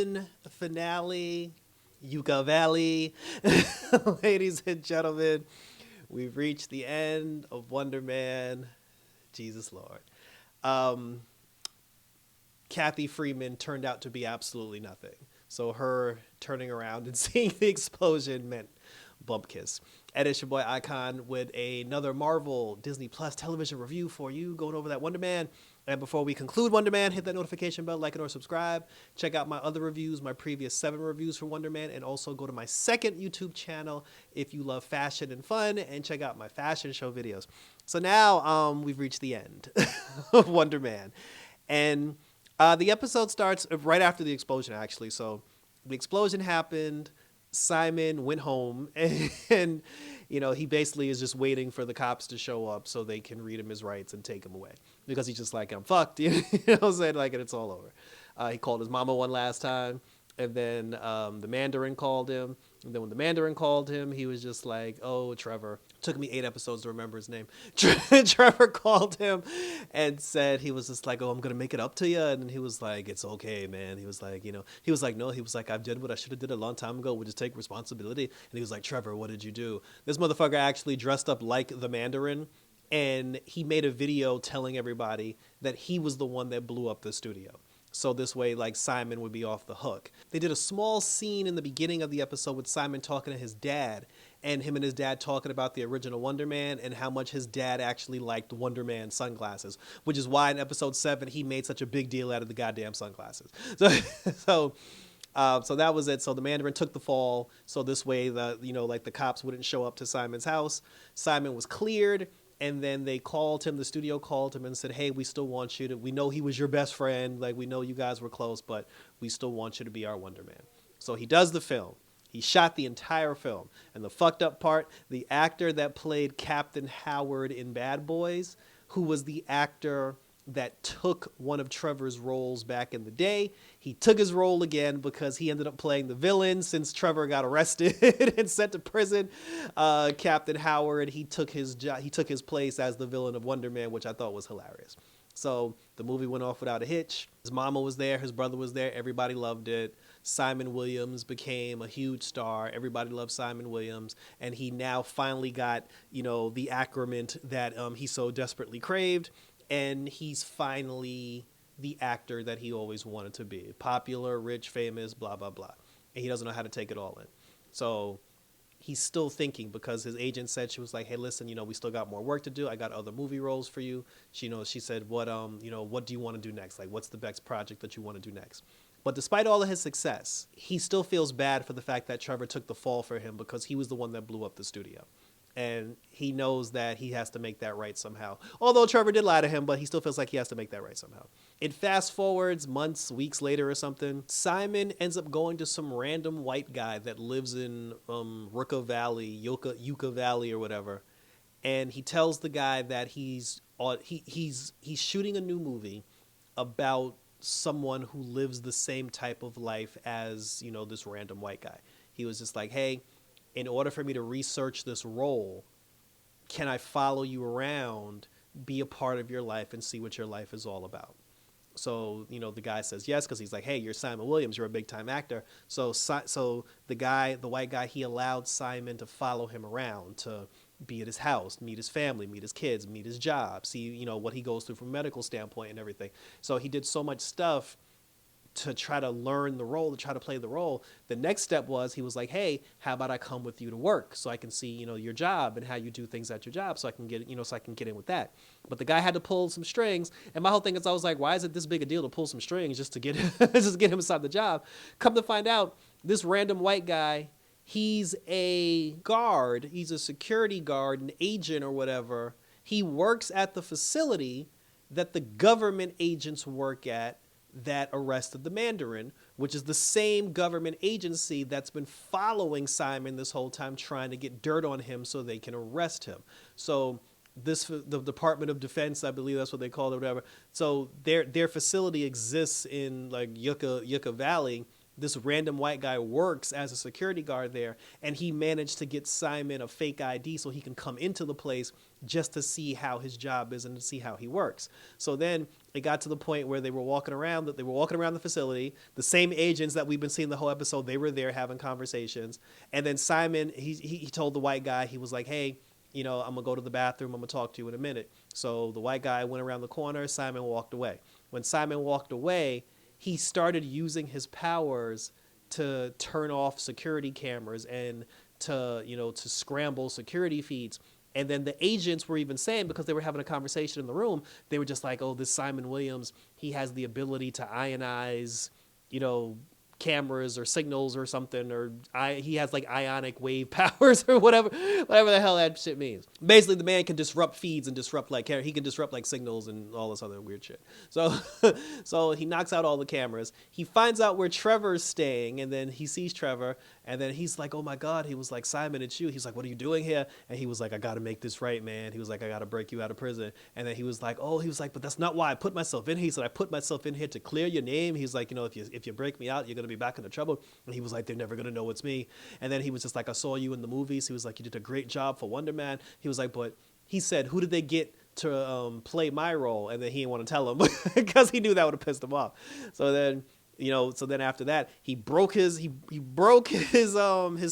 season finale, Yucca Valley. Ladies and gentlemen, we've reached the end of Wonder Man. Jesus Lord. Um, Kathy Freeman turned out to be absolutely nothing. So her turning around and seeing the explosion meant bump kiss. And it's your boy Icon with another Marvel Disney Plus television review for you, going over that Wonder Man. And before we conclude Wonder Man, hit that notification bell, like it or subscribe. Check out my other reviews, my previous 7 reviews for Wonder Man, and also go to my second YouTube channel if you love fashion and fun, and check out my fashion show videos. So now we've reached the end of Wonder Man. And the episode starts right after the explosion, actually. So the explosion happened. Simon went home and he basically is just waiting for the cops to show up so they can read him his rights and take him away because he's just like, I'm fucked. You know what I'm saying? Like, and it's all over. He called his mama one last time. And then the Mandarin called him. And then when the Mandarin called him, he was just like, oh, Trevor. Took me 8 episodes to remember his name. Trevor called him and said, he was just like, oh, I'm going to make it up to you. And he was like, it's okay, man. He was like, he was like, no, he was like, I've did what I should have did a long time ago, which is take responsibility. And he was like, Trevor, what did you do? This motherfucker actually dressed up like the Mandarin. And he made a video telling everybody that he was the one that blew up the studio. So this way, like, Simon would be off the hook. They did a small scene in the beginning of the episode with Simon talking to his dad, and him and his dad talking about the original Wonder Man and how much his dad actually liked Wonder Man sunglasses, which is why in episode 7 he made such a big deal out of the goddamn sunglasses. So that was it. So the Mandarin took the fall. So this way, the cops wouldn't show up to Simon's house. Simon was cleared. And then the studio called him and said, hey, we still want you to, we know he was your best friend. Like, we know you guys were close, but we still want you to be our Wonder Man. So he does the film. He shot the entire film. And the fucked up part, the actor that played Captain Howard in Bad Boys, who was the actor that took one of Trevor's roles back in the day. He took his role again because he ended up playing the villain since Trevor got arrested and sent to prison. Captain Howard, he took his place as the villain of Wonder Man, which I thought was hilarious. So the movie went off without a hitch. His mama was there. His brother was there. Everybody loved it. Simon Williams became a huge star. Everybody loved Simon Williams. And he now finally got, the accrement that he so desperately craved. And he's finally the actor that he always wanted to be. Popular, rich, famous, blah, blah, blah. And he doesn't know how to take it all in. So he's still thinking because his agent said, she was like, hey, listen, we still got more work to do. I got other movie roles for you. She said, what do you want to do next? Like, what's the next project that you want to do next? But despite all of his success, he still feels bad for the fact that Trevor took the fall for him because he was the one that blew up the studio. And he knows that he has to make that right somehow. Although Trevor did lie to him, but he still feels like he has to make that right somehow. It fast forwards months, weeks later or something. Simon ends up going to some random white guy that lives in Yucca Valley or whatever. And he tells the guy that he's shooting a new movie about someone who lives the same type of life as, this random white guy. He was just like, hey, in order for me to research this role, can I follow you around, be a part of your life, and see what your life is all about? So, the guy says yes, because he's like, hey, you're Simon Williams, you're a big-time actor. So the white guy, he allowed Simon to follow him around, to be at his house, meet his family, meet his kids, meet his job, see, what he goes through from a medical standpoint and everything. So he did so much stuff to try to learn the role, to try to play the role. The next step was, he was like, hey, how about I come with you to work so I can see, your job and how you do things at your job, so I can get, so I can get in with that. But the guy had to pull some strings. And my whole thing is, I was like, why is it this big a deal to pull some strings just to get, just get him inside the job? Come to find out, this random white guy, he's a guard. He's a security guard, an agent or whatever. He works at the facility that the government agents work at that arrested the Mandarin, which is the same government agency that's been following Simon this whole time, trying to get dirt on him so they can arrest him. So the Department of Defense, I believe that's what they call it or whatever. So their facility exists in like Yucca Valley, this random white guy works as a security guard there, and he managed to get Simon a fake ID so he can come into the place just to see how his job is and to see how he works. So then it got to the point where they were walking around the facility. The same agents that we've been seeing the whole episode, they were there having conversations. And then Simon, he told the white guy, he was like, hey, I'm going to go to the bathroom. I'm going to talk to you in a minute. So the white guy went around the corner. Simon walked away. When Simon walked away, he started using his powers to turn off security cameras and to scramble security feeds. And then the agents were even saying, because they were having a conversation in the room, they were just like, oh, this Simon Williams, he has the ability to ionize, cameras or signals or something, or he has like ionic wave powers or whatever the hell that shit means. Basically, the man can disrupt feeds and disrupt he can disrupt like signals and all this other weird shit. So so he knocks out all the cameras. He finds out where Trevor's staying, and then he sees Trevor, and then he's like, oh my God, he was like, Simon, it's you. He's like, what are you doing here? And he was like, I got to make this right, man. He was like, I got to break you out of prison. And then he was like, but that's not why I put myself in here. He said, I put myself in here to clear your name. He's like, if you break me out, you're going to be back into trouble. And he was like, they're never going to know it's me. And then he was just like, I saw you in the movies. He was like, you did a great job for Wonder Man. He was like, but he said, who did they get to play my role? And then he didn't want to tell him because he knew that would have pissed him off. So then, after that, he broke his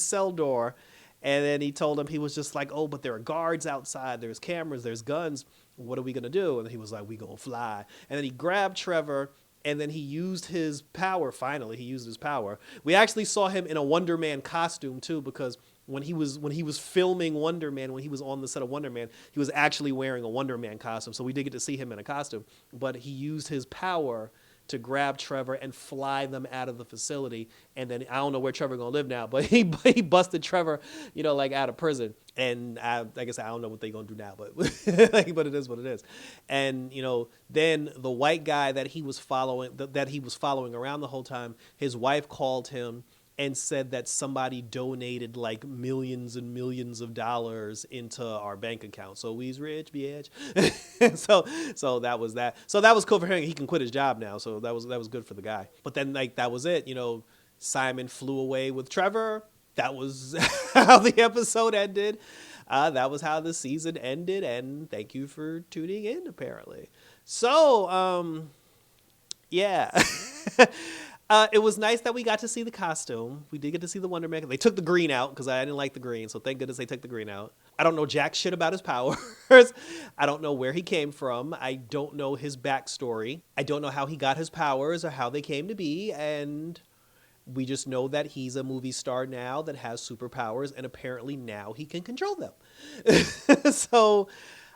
cell door. And then he told him, he was just like, oh, but there are guards outside. There's cameras, there's guns. What are we going to do? And he was like, we going to fly. And then he grabbed Trevor, and then he used his power. Finally, he used his power. We actually saw him in a Wonder Man costume, too, because when he was filming Wonder Man, when he was on the set of Wonder Man, he was actually wearing a Wonder Man costume. So we did get to see him in a costume. But he used his power to grab Trevor and fly them out of the facility. And then I don't know where Trevor gonna live now, but he busted Trevor, out of prison. And I guess I don't know what they gonna do now, but but it is what it is. And then the white guy that he was following around the whole time, his wife called him and said that somebody donated like millions and millions of dollars into our bank account. So we's rich, bitch. so that was that. So that was cool for him. He can quit his job now. So that was good for the guy. But then that was it. Simon flew away with Trevor. That was how the episode ended. That was how the season ended. And thank you for tuning in, apparently. So, yeah. It was nice that we got to see the costume. We did get to see the Wonder Man. They took the green out because I didn't like the green. So thank goodness they took the green out. I don't know jack shit about his powers. I don't know where he came from. I don't know his backstory. I don't know how he got his powers or how they came to be. And we just know that he's a movie star now that has superpowers. And apparently now he can control them. So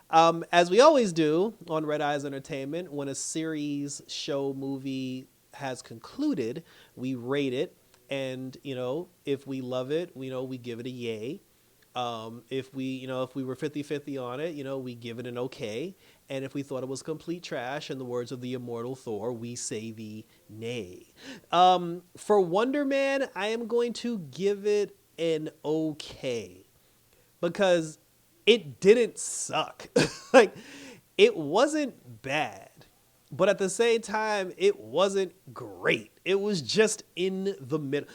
as we always do on Red Eyes Entertainment, when a series, show, movie has concluded, we rate it, and if we love it, we give it a yay. If we were 50-50 on it, we give it an okay. And if we thought it was complete trash, in the words of the immortal Thor, we say the nay. For Wonder Man, I am going to give it an okay, because it didn't suck. It wasn't bad. But at the same time, it wasn't great. It was just in the middle.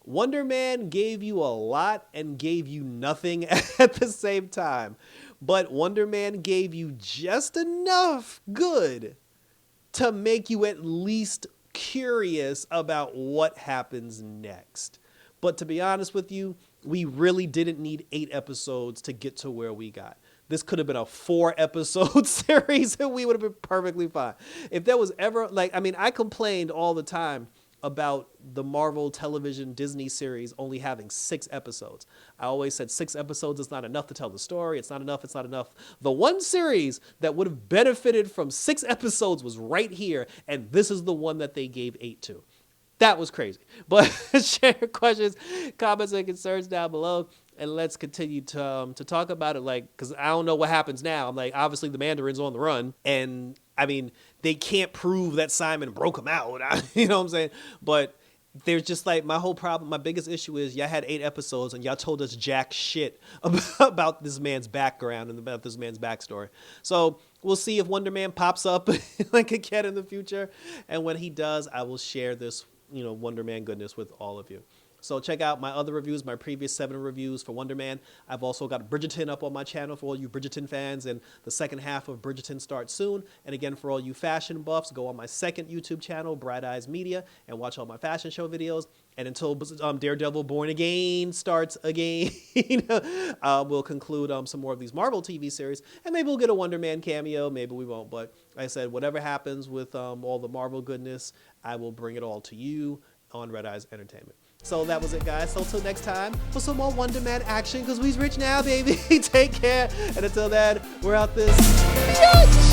Wonder Man gave you a lot and gave you nothing at the same time. But Wonder Man gave you just enough good to make you at least curious about what happens next. But to be honest with you, we really didn't need 8 episodes to get to where we got. This could have been a 4-episode series and we would have been perfectly fine. If there was ever, I complained all the time about the Marvel television Disney series only having 6 episodes. I always said 6 episodes is not enough to tell the story. It's not enough. The one series that would have benefited from 6 episodes was right here. And this is the one that they gave 8 to. That was crazy. But share your questions, comments, and concerns down below. And let's continue to talk about it, because I don't know what happens now. I'm obviously the Mandarin's on the run. And, they can't prove that Simon broke him out. You know what I'm saying? But there's just my whole problem. My biggest issue is y'all had 8 episodes and y'all told us jack shit about this man's background and about this man's backstory. So we'll see if Wonder Man pops up again in the future. And when he does, I will share this Wonder Man goodness with all of you. So check out my other reviews, my previous 7 reviews for Wonder Man. I've also got Bridgerton up on my channel for all you Bridgerton fans, and the second half of Bridgerton starts soon. And again, for all you fashion buffs, go on my second YouTube channel, Bright Eyes Media, and watch all my fashion show videos. And until Daredevil Born Again starts again, we'll conclude some more of these Marvel TV series, and maybe we'll get a Wonder Man cameo, maybe we won't. But like I said, whatever happens with all the Marvel goodness, I will bring it all to you on Red Eyes Entertainment. So that was it, guys. So until next time, for some more Wonder Man action, because we's rich now, baby. Take care. And until then, we're out this bitch.